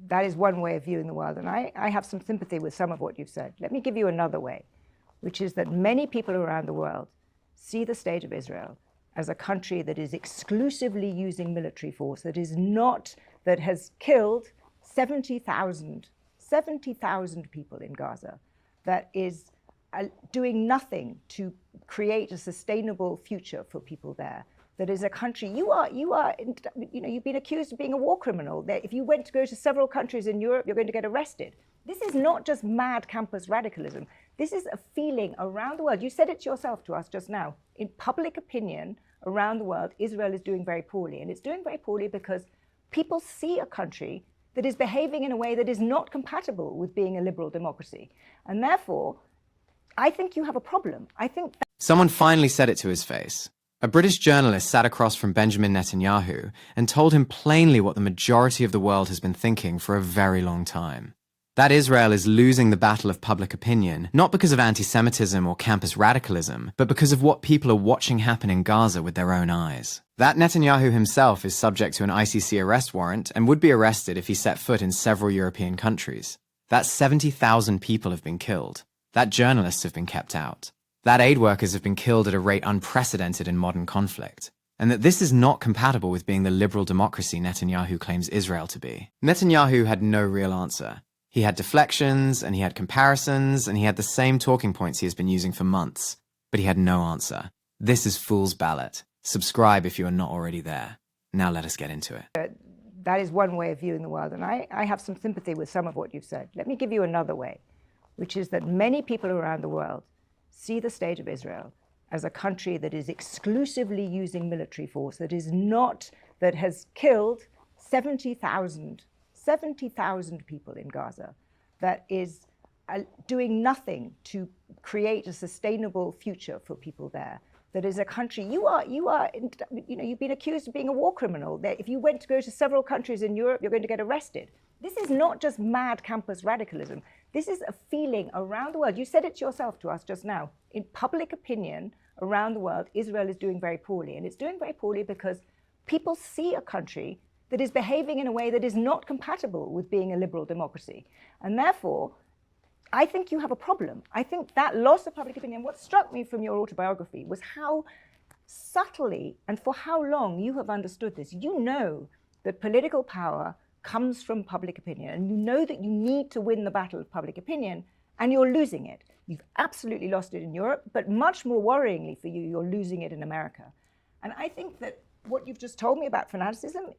that is one way of viewing the world, and I have some sympathy with some of what you've said. Let me give you another way, which is that many people around the world see the state of Israel as a country that is exclusively using military force, that has killed 70,000 people in Gaza, that is doing nothing to create a sustainable future for people there. That is a country, you've been accused of being a war criminal. That if you went to go to several countries in Europe, you're going to get arrested. This is not just mad campus radicalism. This is a feeling around the world. You said it yourself to us just now. In public opinion around the world, Israel is doing very poorly. And it's doing very poorly because people see a country that is behaving in a way that is not compatible with being a liberal democracy. And therefore, I think you have a problem. Someone finally said it to his face. A British journalist sat across from Benjamin Netanyahu and told him plainly what the majority of the world has been thinking for a very long time. That Israel is losing the battle of public opinion, not because of anti-Semitism or campus radicalism, but because of what people are watching happen in Gaza with their own eyes. That Netanyahu himself is subject to an ICC arrest warrant and would be arrested if he set foot in several European countries. That 70,000 people have been killed. That journalists have been kept out. That aid workers have been killed at a rate unprecedented in modern conflict. And that this is not compatible with being the liberal democracy Netanyahu claims Israel to be. Netanyahu had no real answer. He had deflections, and he had comparisons, and he had the same talking points he has been using for months. But he had no answer. This is Fool's Ballot. Subscribe if you are not already there. Now let us get into it. That is one way of viewing the world, and I have some sympathy with some of what you've said. Let me give you another way, which is that many people around the world see the state of Israel as a country that is exclusively using military force, that has killed 70,000 people in Gaza, that is doing nothing to create a sustainable future for people there. That is a country, you've been accused of being a war criminal. That if you went to go to several countries in Europe, you're going to get arrested. This is not just mad campus radicalism. This is a feeling around the world. You said it yourself to us just now. In public opinion around the world, Israel is doing very poorly. And it's doing very poorly because people see a country that is behaving in a way that is not compatible with being a liberal democracy. And therefore, I think you have a problem. I think that loss of public opinion, what struck me from your autobiography was how subtly and for how long you have understood this. You know that political power comes from public opinion, and you know that you need to win the battle of public opinion, and you're losing it. You've absolutely lost it in Europe, but much more worryingly for you, you're losing it in America. And I think that what you've just told me about fanaticism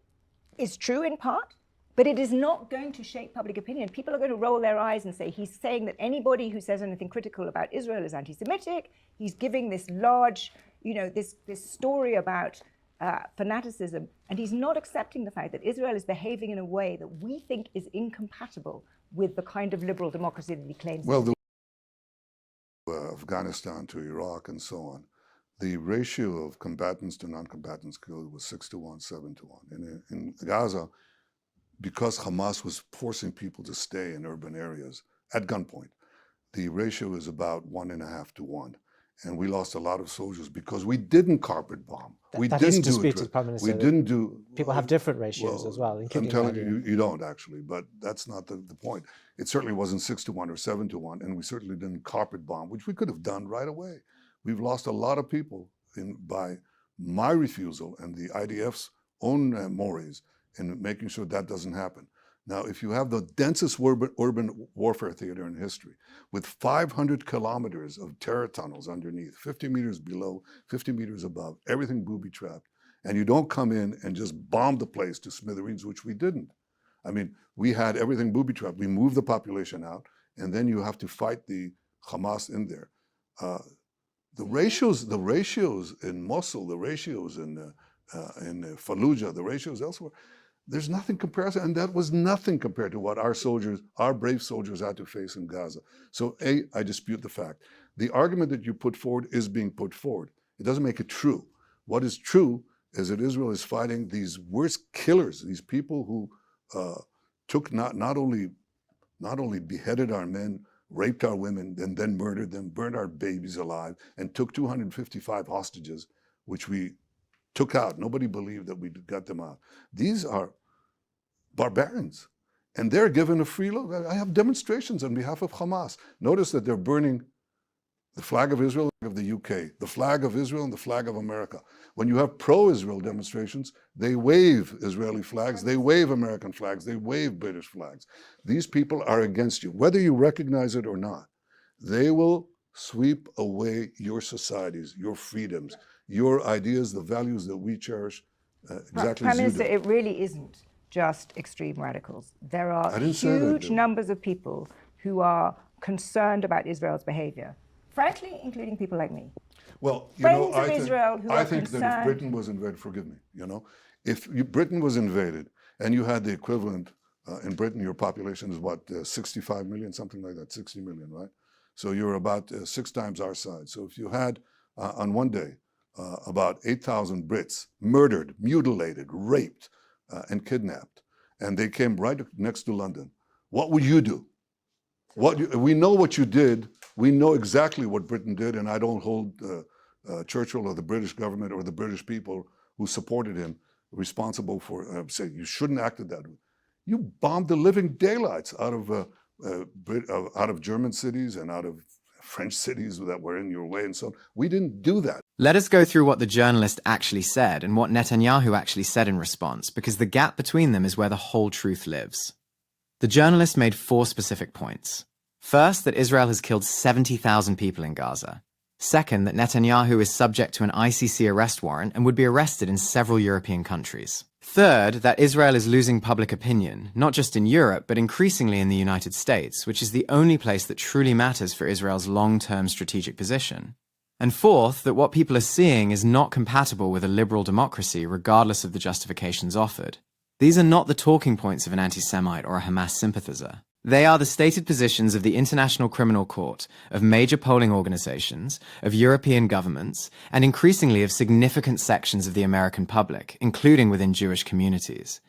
is true in part, but it is not going to shape public opinion. People are going to roll their eyes and say, he's saying that anybody who says anything critical about Israel is anti-Semitic. He's giving this large, this story about fanaticism, and he's not accepting the fact that Israel is behaving in a way that we think is incompatible with the kind of liberal democracy that he claims. Well, Afghanistan to Iraq and so on, the ratio of combatants to non-combatants killed was 6-1, 7-1. In Gaza, because Hamas was forcing people to stay in urban areas at gunpoint, the ratio is about 1.5-1. And we lost a lot of soldiers because we didn't carpet bomb. That is disputed, Prime Minister. We didn't do... People have different ratios as well. I'm telling you, you don't actually, but that's not the point. It certainly wasn't 6-1 or 7-1, and we certainly didn't carpet bomb, which we could have done right away. We've lost a lot of people by my refusal and the IDF's own mores in making sure that doesn't happen. Now, if you have the densest urban warfare theater in history, with 500 kilometers of terror tunnels underneath, 50 meters below, 50 meters above, everything booby-trapped, and you don't come in and just bomb the place to smithereens, which we didn't. I mean, we had everything booby-trapped. We moved the population out, and then you have to fight the Hamas in there. The ratios in Mosul, the ratios in Fallujah, the ratios elsewhere, there's nothing comparison, and that was nothing compared to what our brave soldiers had to face in Gaza. So A, I dispute the fact. The argument that you put forward is being put forward. It doesn't make it true. What is true is that Israel is fighting these worst killers, these people who took not only beheaded our men, raped our women, and then murdered them, burned our babies alive, and took 255 hostages, which we took out. Nobody believed that we got them out. These are barbarians. and they're given a free look. I have demonstrations on behalf of Hamas. Notice that they're burning the flag of Israel, of the UK, the flag of Israel and the flag of America. When you have pro-Israel demonstrations, they wave Israeli flags, they wave American flags, they wave British flags. These people are against you. Whether you recognize it or not, they will sweep away your societies, your freedoms, your ideas, the values that we cherish, exactly Prime as you Minister, do. it really isn't just extreme radicals. There are I didn't say that, huge numbers of people who are concerned about Israel's behavior, frankly, including people like me. Well, you Friends know, of Israel who I are think that if concerned- Britain was invaded, forgive me, you know, if Britain was invaded and you had the equivalent, in Britain, your population is what, 65 million, something like that, 60 million, right? So you're about 6 times our size. So if you had, on one day, about 8,000 Brits murdered, mutilated, raped, and kidnapped, and they came right next to London, what would you do? We know what you did. We know exactly what Britain did, and I don't hold Churchill or the British government or the British people who supported him responsible for saying you shouldn't have acted that way. You bombed the living daylights out of German cities and out of French cities that were in your way and so on. We didn't do that. Let us go through what the journalist actually said and what Netanyahu actually said in response, because the gap between them is where the whole truth lives. The journalist made 4 specific points. First, that Israel has killed 70,000 people in Gaza. Second, that Netanyahu is subject to an ICC arrest warrant and would be arrested in several European countries. Third, that Israel is losing public opinion, not just in Europe, but increasingly in the United States, which is the only place that truly matters for Israel's long-term strategic position. And fourth, that what people are seeing is not compatible with a liberal democracy, regardless of the justifications offered. These are not the talking points of an anti-Semite or a Hamas sympathizer. They are the stated positions of the International Criminal Court, of major polling organizations, of European governments, and increasingly of significant sections of the American public, including within Jewish communities.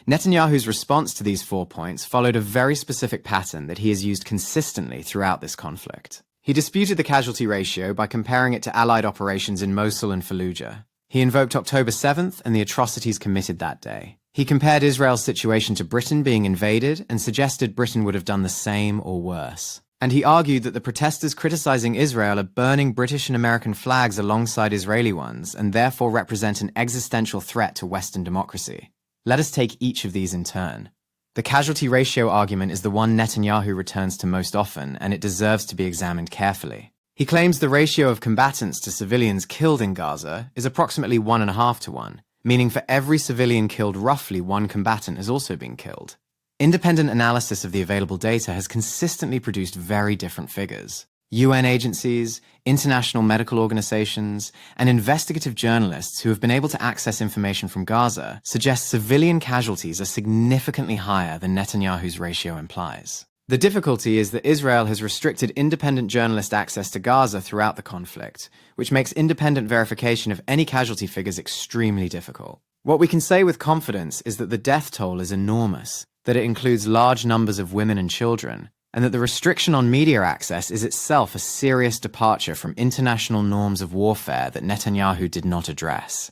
Netanyahu's response to these 4 points followed a very specific pattern that he has used consistently throughout this conflict. He disputed the casualty ratio by comparing it to Allied operations in Mosul and Fallujah. He invoked October 7th and the atrocities committed that day. He compared Israel's situation to Britain being invaded and suggested Britain would have done the same or worse. And he argued that the protesters criticizing Israel are burning British and American flags alongside Israeli ones and therefore represent an existential threat to Western democracy. Let us take each of these in turn. The casualty ratio argument is the one Netanyahu returns to most often, and it deserves to be examined carefully. He claims the ratio of combatants to civilians killed in Gaza is approximately 1.5 to 1, meaning for every civilian killed, roughly 1 combatant has also been killed. Independent analysis of the available data has consistently produced very different figures. UN agencies, international medical organizations, and investigative journalists who have been able to access information from Gaza suggest civilian casualties are significantly higher than Netanyahu's ratio implies. The difficulty is that Israel has restricted independent journalist access to Gaza throughout the conflict, which makes independent verification of any casualty figures extremely difficult. What we can say with confidence is that the death toll is enormous, that it includes large numbers of women and children, and that the restriction on media access is itself a serious departure from international norms of warfare that Netanyahu did not address.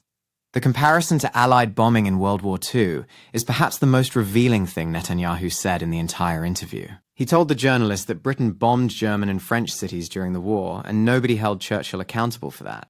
The comparison to Allied bombing in World War II is perhaps the most revealing thing Netanyahu said in the entire interview. He told the journalist that Britain bombed German and French cities during the war, and nobody held Churchill accountable for that.